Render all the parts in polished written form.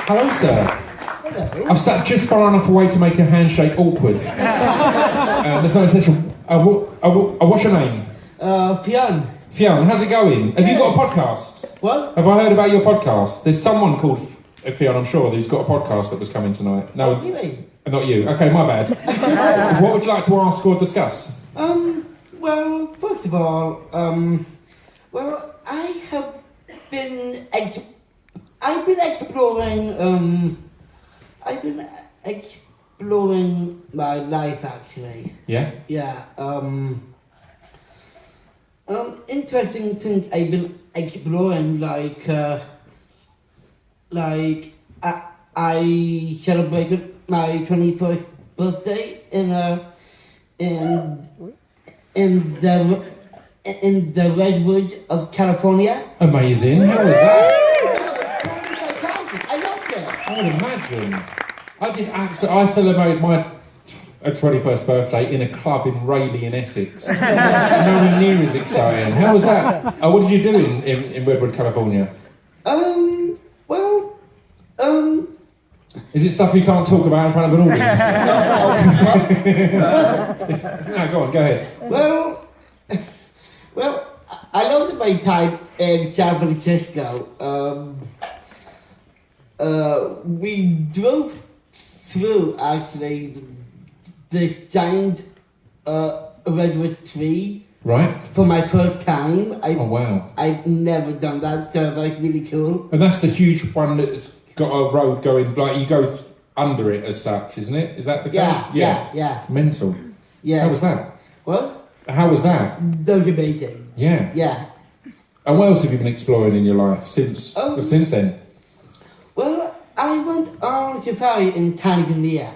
Hello, sir. Hello. I've sat just far enough away to make a handshake awkward. There's no intention. What's your name? Fionn. Fionn, how's it going? Have you got a podcast? What? Have I heard about your podcast? There's someone called Fionn, I'm sure, who's got a podcast that was coming tonight. No, What do you mean? not you. Okay, my bad. What would you like to ask or discuss? Well, first of all, I have been exploring my life, actually. Yeah? Yeah, interesting things I've been exploring, I celebrated my 21st birthday in the redwoods of California. Amazing. How was that? I loved it. I would imagine. I celebrated my 21st birthday in a club in Rayleigh in Essex. Nowhere near as exciting. How was that? What did you do in Redwood, California? Is it stuff you can't talk about in front of an audience? No, go ahead. Well, I loved my time in San Francisco. We drove through, actually, this giant redwood tree. Right. For my first time. Oh, wow. I've never done that, so that's really cool. And that's the huge one that's got a road going, like you go under it as such, isn't it? Is that the case? Yeah. It's mental. Yeah. How was that? What? How was that? That was amazing. Yeah. Yeah. And what else have you been exploring in your life since then? Well, I went on safari in Tanzania.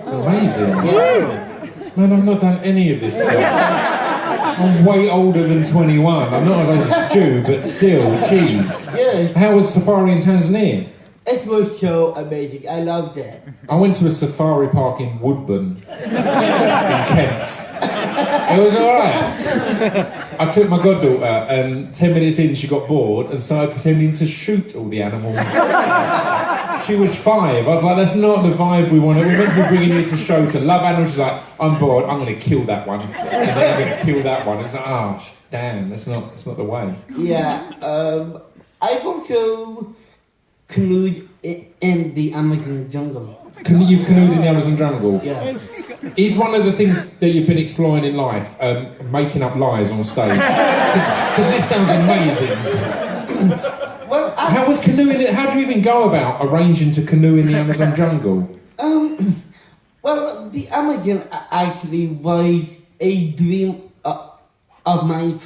Amazing. Yeah. Man, I've not done any of this stuff. I'm way older than 21. I'm not as old as Stu, but still, jeez. Yes. How was safari in Tanzania? It was so amazing. I loved it. I went to a safari park in Woodburn, in Kent. It was alright. I took my goddaughter and 10 minutes in she got bored and started pretending to shoot all the animals. She was 5. I was like, that's not the vibe we wanted. We're meant to be bringing you to show to love animals. She's like, I'm bored, I'm going to kill that one. And then I'm going to kill that one. It's like, damn, that's not the way. Yeah, I've also canoed in the Amazon jungle. You've canoed in the Amazon jungle? Yes. Is one of the things that you've been exploring in life making up lies on stage? Because this sounds amazing. Well, How was canoeing? How do you even go about arranging to canoe in the Amazon jungle? Well, the Amazon actually was a dream of mine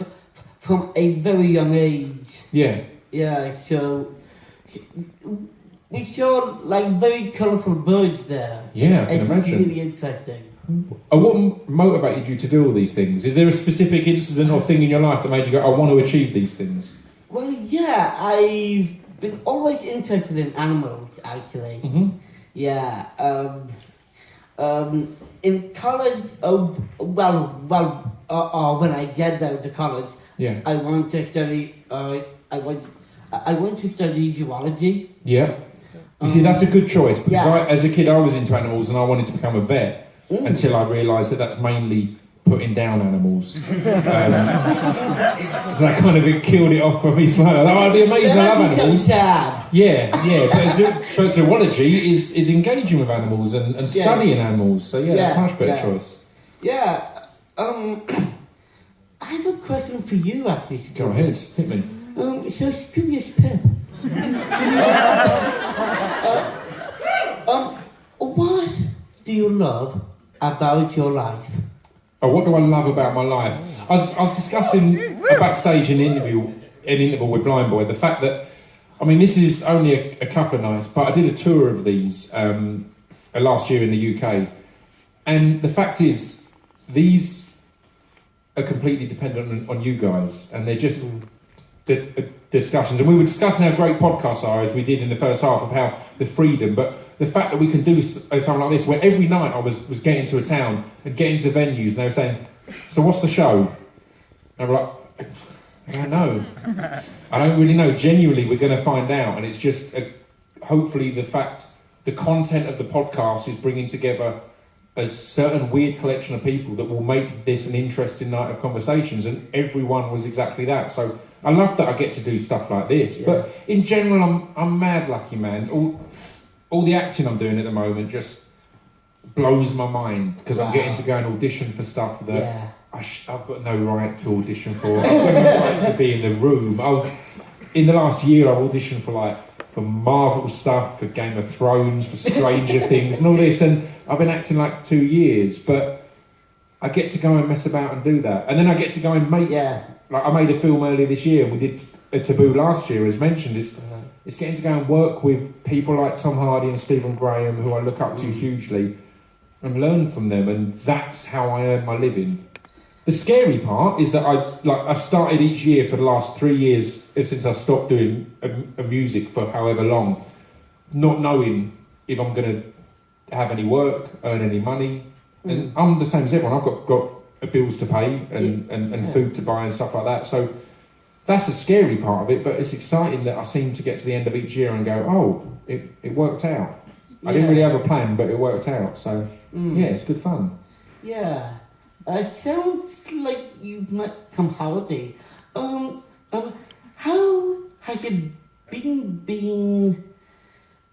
from a very young age. Yeah. Yeah, so we saw very colourful birds there. Yeah, I can it's imagine. Really interesting. What motivated you to do all these things? Is there a specific incident or thing in your life that made you go, I want to achieve these things? Well, yeah, I've been always interested in animals, actually. Mm-hmm. Yeah. In college, when I get there to college, yeah, I want to study. I want to study zoology. Yeah. You see, that's a good choice because yeah. as a kid, I was into animals and I wanted to become a vet until I realised that that's mainly putting down animals. So that kind of killed it off for me slightly. That would be amazing. I love animals. So sad. Yeah. But zoology is engaging with animals and studying animals. So that's a much better choice. Yeah. I have a question for you, actually. Go ahead, hit me. So Scroobius Pip. What do you love about your life? What do I love about my life? I was discussing backstage in an interval with Blind Boy, the fact that, this is only a couple of nights, but I did a tour of these last year in the UK. And the fact is, these are completely dependent on you guys, and they're just discussions. And we were discussing how great podcasts are, as we did in the first half, of how the freedom, but the fact that we can do something like this, where every night I was getting to a town and getting to the venues, and they were saying, so what's the show? And we're like, I don't know. I don't really know. Genuinely, we're going to find out. And it's just hopefully the content of the podcast is bringing together a certain weird collection of people that will make this an interesting night of conversations, and everyone was exactly that. So I love that I get to do stuff like this. Yeah. But in general, I'm mad lucky, man. All the acting I'm doing at the moment just blows my mind, because I'm getting to go and audition for stuff that I've got no right to audition for. I've got no right to be in the room. In the last year, I've auditioned for Marvel stuff, for Game of Thrones, for Stranger Things and all this, and I've been acting like 2 years, but I get to go and mess about and do that. And then I get to go and make, like I made a film earlier this year, and we did a Taboo last year, as mentioned. It's getting to go and work with people like Tom Hardy and Stephen Graham, who I look up to hugely, and learn from them, and that's how I earn my living. The scary part is that I've started each year for the last 3 years since I stopped doing a music for however long, not knowing if I'm going to have any work, earn any money. And I'm the same as everyone. I've got bills to pay and food to buy and stuff like that. So that's the scary part of it, but it's exciting that I seem to get to the end of each year and go, oh, it worked out. I didn't really have a plan, but it worked out. So yeah, it's good fun. Yeah. Sounds like you've met Tom Hardy. How has it been being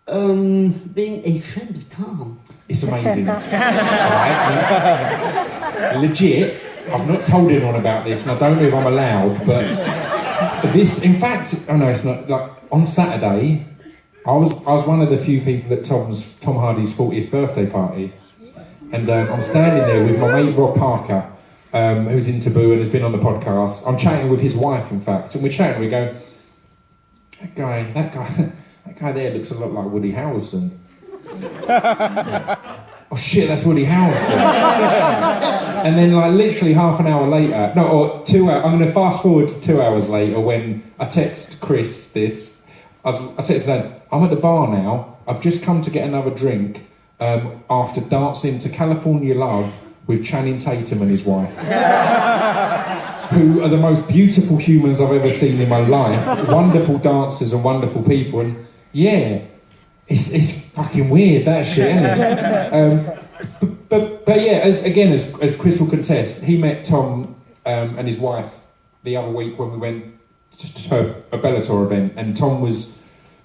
a friend of Tom? It's amazing. Right? Legit, I've not told anyone about this, and I don't know if I'm allowed, but this, in fact, it's not, like, on Saturday, I was one of the few people at Tom Hardy's 40th birthday party. And I'm standing there with my mate Rob Parker, who's in Taboo and has been on the podcast. I'm chatting with his wife, in fact, and we're chatting. We go, that guy there looks a lot like Woody Harrelson. Oh shit, that's Woody Harrelson. And then, like, literally half an hour later, or 2 hours. I'm going to fast forward to 2 hours later when I text Chris this. I texted saying, I'm at the bar now. I've just come to get another drink. After dancing to California Love with Channing Tatum and his wife, who are the most beautiful humans I've ever seen in my life, wonderful dancers and wonderful people, and it's fucking weird, that shit, isn't it? But yeah, as Chris will contest, he met Tom and his wife the other week when we went to a Bellator event, and Tom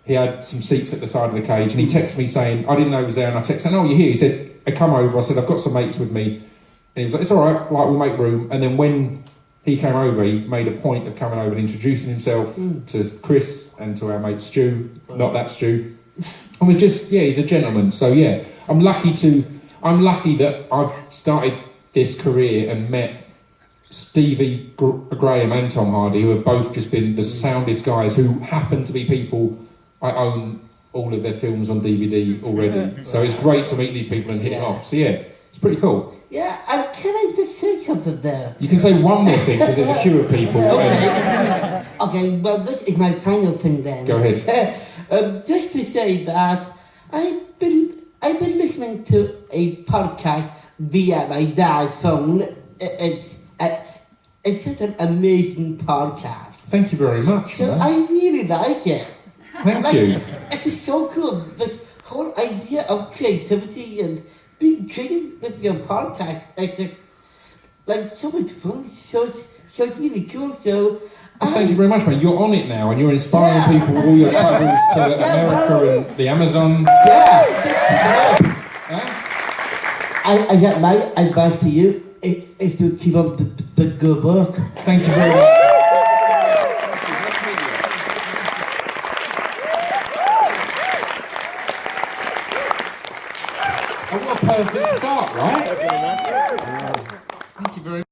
he had some seats at the side of the cage, and he texted me saying, I didn't know he was there, and I texted saying, oh, you're here? He said, I come over. I said, I've got some mates with me. And he was like, it's all right, like, we'll make room. And then when he came over, he made a point of coming over and introducing himself to Chris and to our mate Stu, not that Stu. And was just, he's a gentleman. So yeah, I'm lucky that I've started this career and met Stevie Graham and Tom Hardy, who have both just been the soundest guys, who happen to be people I own all of their films on DVD already. So it's great to meet these people and hit it off. So yeah, it's pretty cool. Yeah, and can I just say something there? You can say one more thing, because there's a queue of people. Okay, well, this is my final thing then. Go ahead. Just to say that I've been listening to a podcast via my dad's phone. It's such an amazing podcast. Thank you very much. So I really like it. Thank you. It's just so cool. This whole idea of creativity and being creative with your podcast, it's just like so much fun. So it's really cool. So thank you very much, man. You're on it now, and you're inspiring people with all your travels to America and the Amazon. Yeah. I got my advice to you is to keep up the good work. Thank you very much. What a perfect start, right? Thank you very much.